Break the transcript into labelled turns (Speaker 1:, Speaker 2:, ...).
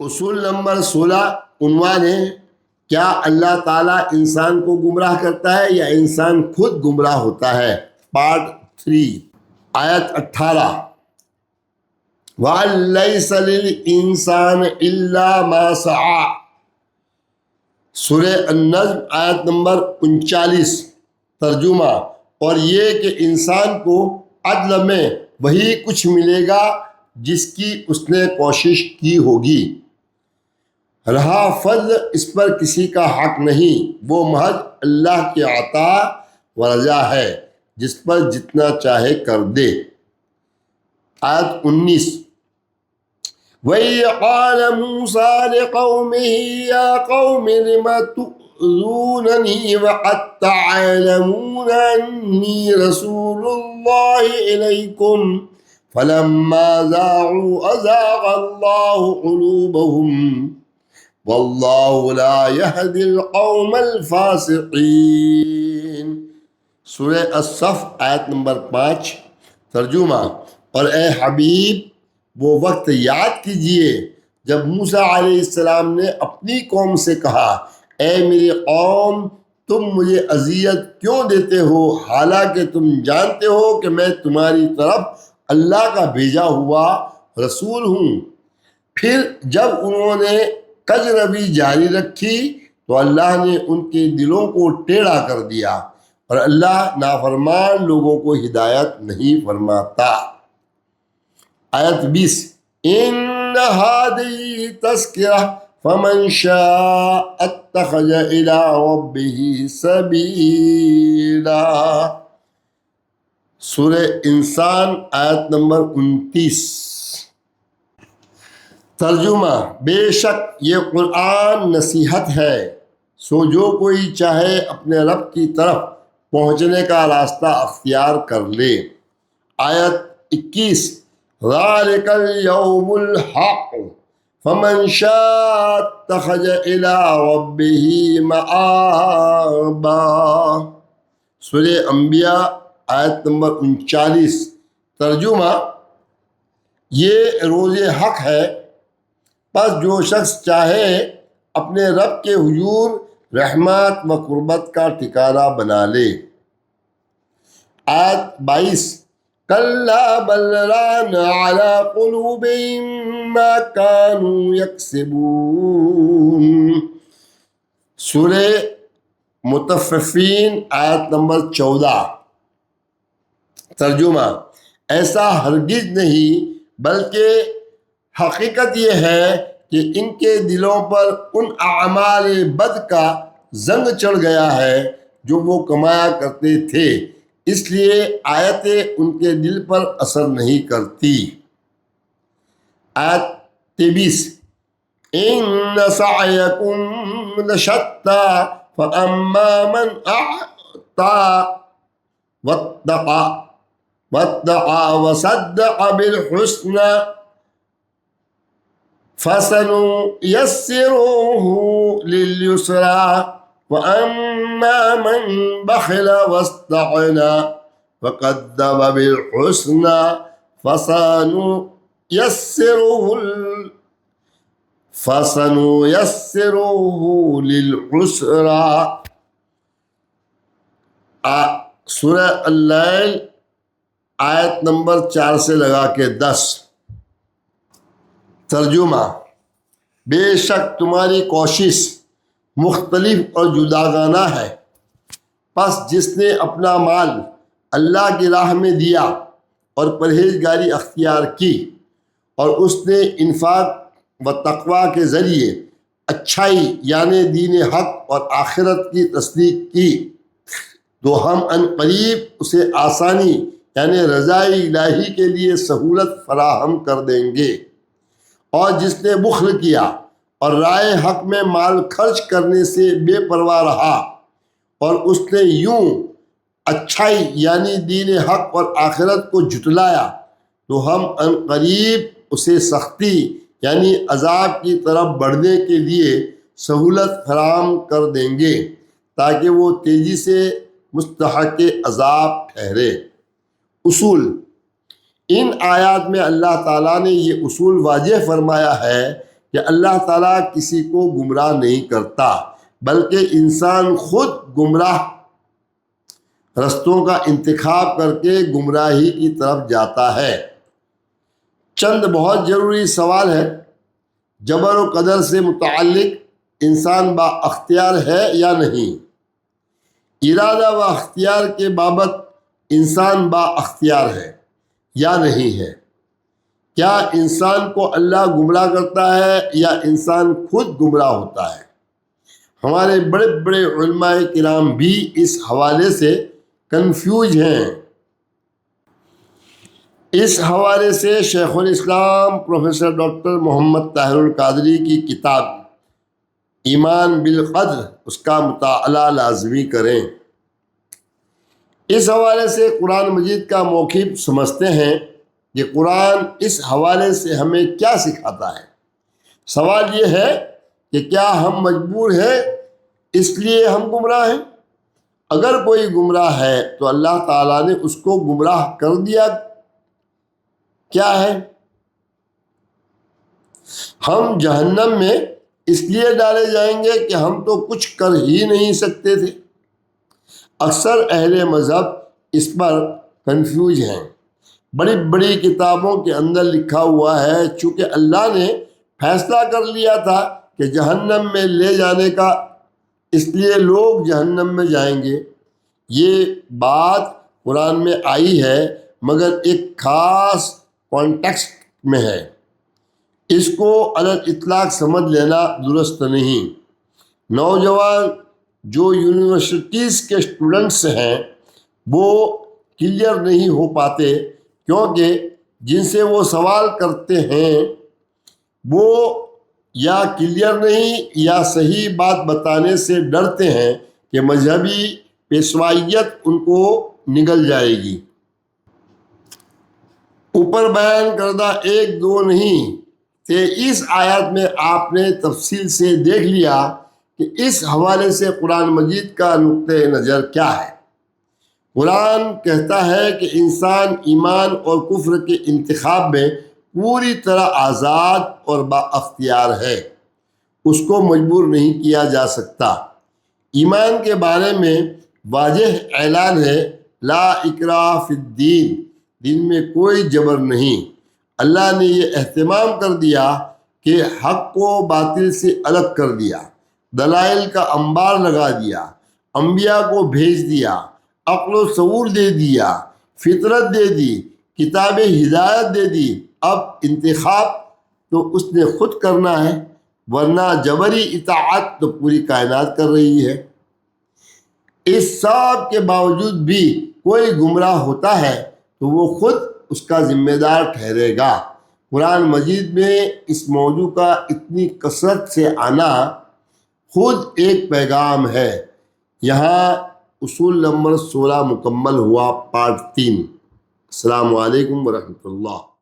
Speaker 1: اصول نمبر 16 عنوان ہے کیا اللہ تعالیٰ انسان کو گمراہ کرتا ہے یا انسان خود گمراہ ہوتا ہے؟ پارٹ 3 آیت 18 وَلَيْسَ لِلْإِنسَانِ إِلَّا مَا سَعَى، سورہ النجم آیت نمبر 39 ترجمہ، اور یہ کہ انسان کو عدل میں وہی کچھ ملے گا جس کی اس نے کوشش کی ہوگی، رہا فضل اس پر کسی کا حق نہیں، وہ محض اللہ کی عطا و رضا ہے، جس پر جتنا چاہے کر دے۔ آیت 19 وَإِذْ قَالَ مُوسَىٰ لِقَوْمِهِ يَا قَوْمِ لِمَ تُؤْذُونَنِي وَقَدْ تَعْلَمُونَ أَنِّي رَسُولُ اللَّهِ إِلَيْكُمْ فَلَمَّا زَاغُوا أَزَاغَ اللَّهُ قُلُوبَهُمْ وَاللَّهُ لَا يَهْدِي الْقَوْمَ الْفَاسِقِينَ، سورہ الصف آیت نمبر 5 ترجمہ، اور اے حبیب وہ وقت یاد کیجئے جب موسیٰ علیہ السلام نے اپنی قوم سے کہا، اے میری قوم تم مجھے اذیت کیوں دیتے ہو حالانکہ تم جانتے ہو کہ میں تمہاری طرف اللہ کا بھیجا ہوا رسول ہوں۔ پھر جب انہوں نے کج روی جاری رکھی تو اللہ نے ان کے دلوں کو ٹیڑھا کر دیا، اور اللہ نافرمان لوگوں کو ہدایت نہیں فرماتا۔ آیت 20 ان هذه تذکرہ فمن شاء اتخذ الى ربه سبیلا، سورہ انسان آیت نمبر 29 ترجمہ، بے شک یہ قرآن نصیحت ہے، سو جو کوئی چاہے اپنے رب کی طرف پہنچنے کا راستہ اختیار کر لے۔ آیت 21 ذَلِكَ الْيَوْمُ الْحَقُّ فَمَنْ شَاءَ اتَّخَذَ إِلَىٰ رَبِّهِ مَآبًا، سورہ انبیاء آیت نمبر 39 ترجمہ، یہ روز حق ہے، پس جو شخص چاہے اپنے رب کے حضور رحمت و قربت کا ٹھکانہ بنا لے۔ آیت 22 کَلَّا بَلْ رَانَ عَلَىٰ قُلُوبِهِم مَّا كَانُوا يَكْسِبُونَ، سورہ مطففین آیت نمبر 14 ترجمہ، ایسا ہرگز نہیں بلکہ حقیقت یہ ہے کہ ان کے دلوں پر ان اعمال بد کا زنگ چڑھ گیا ہے جو وہ کمایا کرتے تھے، اس لیے آیتیں ان کے دل پر اثر نہیں کرتی۔ آیت 23 ان سعیکم لشتی فاما من اعطی واتقى وصدق بالحسنى فسنيسره لليسرى وأما من بخل واستغنى وكذب بالحسنى فسنيسره للعسرى، سورہ اللیل آیت نمبر 4 سے لگا کے 10 ترجمہ، بے شک تمہاری کوشش مختلف اور جداگانہ ہے، پس جس نے اپنا مال اللہ کی راہ میں دیا اور پرہیزگاری اختیار کی اور اس نے انفاق و تقوی کے ذریعے اچھائی یعنی دین حق اور آخرت کی تصدیق کی تو ہم ان قریب اسے آسانی یعنی رضائے الہی کے لیے سہولت فراہم کر دیں گے، اور جس نے بخل کیا اور رائے حق میں مال خرچ کرنے سے بے پرواہ رہا اور اس نے یوں اچھائی یعنی دین حق اور آخرت کو جھٹلایا تو ہم ان قریب اسے سختی یعنی عذاب کی طرف بڑھنے کے لیے سہولت فراہم کر دیں گے تاکہ وہ تیزی سے مستحق عذاب ٹھہرے۔ اصول، ان آیات میں اللہ تعالیٰ نے یہ اصول واضح فرمایا ہے کہ اللہ تعالیٰ کسی کو گمراہ نہیں کرتا، بلکہ انسان خود گمراہ رستوں کا انتخاب کر کے گمراہی کی طرف جاتا ہے۔ چند بہت ضروری سوال ہے۔ جبر و قدر سے متعلق انسان با اختیار ہے یا نہیں؟ ارادہ و اختیار کے بابت انسان با اختیار ہے یا نہیں ہے؟ کیا انسان کو اللہ گمراہ کرتا ہے یا انسان خود گمراہ ہوتا ہے؟ ہمارے بڑے بڑے علماء کرام بھی اس حوالے سے کنفیوز ہیں۔ اس حوالے سے شیخ الاسلام پروفیسر ڈاکٹر محمد طاہر القادری کی کتاب ایمان بالقدر اس کا مطالعہ لازمی کریں۔ اس حوالے سے قرآن مجید کا موقف سمجھتے ہیں کہ قرآن اس حوالے سے ہمیں کیا سکھاتا ہے۔ سوال یہ ہے کہ کیا ہم مجبور ہیں اس لیے ہم گمراہ ہیں؟ اگر کوئی گمراہ ہے تو اللہ تعالیٰ نے اس کو گمراہ کر دیا کیا ہے؟ ہم جہنم میں اس لیے ڈالے جائیں گے کہ ہم تو کچھ کر ہی نہیں سکتے تھے۔ اکثر اہل مذہب اس پر کنفیوز ہیں۔ بڑی بڑی کتابوں کے اندر لکھا ہوا ہے چونکہ اللہ نے فیصلہ کر لیا تھا کہ جہنم میں لے جانے کا، اس لیے لوگ جہنم میں جائیں گے۔ یہ بات قرآن میں آئی ہے مگر ایک خاص کانٹیکسٹ میں ہے، اس کو علی الاطلاق سمجھ لینا درست نہیں۔ نوجوان جو یونیورسٹیز کے اسٹوڈنٹس ہیں وہ کلیئر نہیں ہو پاتے کیونکہ جن سے وہ سوال کرتے ہیں وہ یا کلیئر نہیں یا صحیح بات بتانے سے ڈرتے ہیں کہ مذہبی پیشوائیت ان کو نگل جائے گی۔ اوپر بیان کردہ ایک دو نہیں کہ اس آیت میں آپ نے تفصیل سے دیکھ لیا کہ اس حوالے سے قرآن مجید کا نقطۂ نظر کیا ہے۔ قرآن کہتا ہے کہ انسان ایمان اور کفر کے انتخاب میں پوری طرح آزاد اور با اختیار ہے، اس کو مجبور نہیں کیا جا سکتا۔ ایمان کے بارے میں واضح اعلان ہے، لا اکراہ فی الدین، دین میں کوئی جبر نہیں۔ اللہ نے یہ اہتمام کر دیا کہ حق کو باطل سے الگ کر دیا، دلائل کا انبار لگا دیا، انبیاء کو بھیج دیا، عقل و شعور دے دیا، فطرت دے دی، کتاب ہدایت دے دی۔ اب انتخاب تو اس نے خود کرنا ہے، ورنہ جبری اطاعت تو پوری کائنات کر رہی ہے۔ اس سب کے باوجود بھی کوئی گمراہ ہوتا ہے تو وہ خود اس کا ذمہ دار ٹھہرے گا۔ قرآن مجید میں اس موضوع کا اتنی کثرت سے آنا خود ایک پیغام ہے۔ یہاں اصول نمبر 16 مکمل ہوا، پارٹ 3۔ السلام علیکم ورحمۃ اللہ۔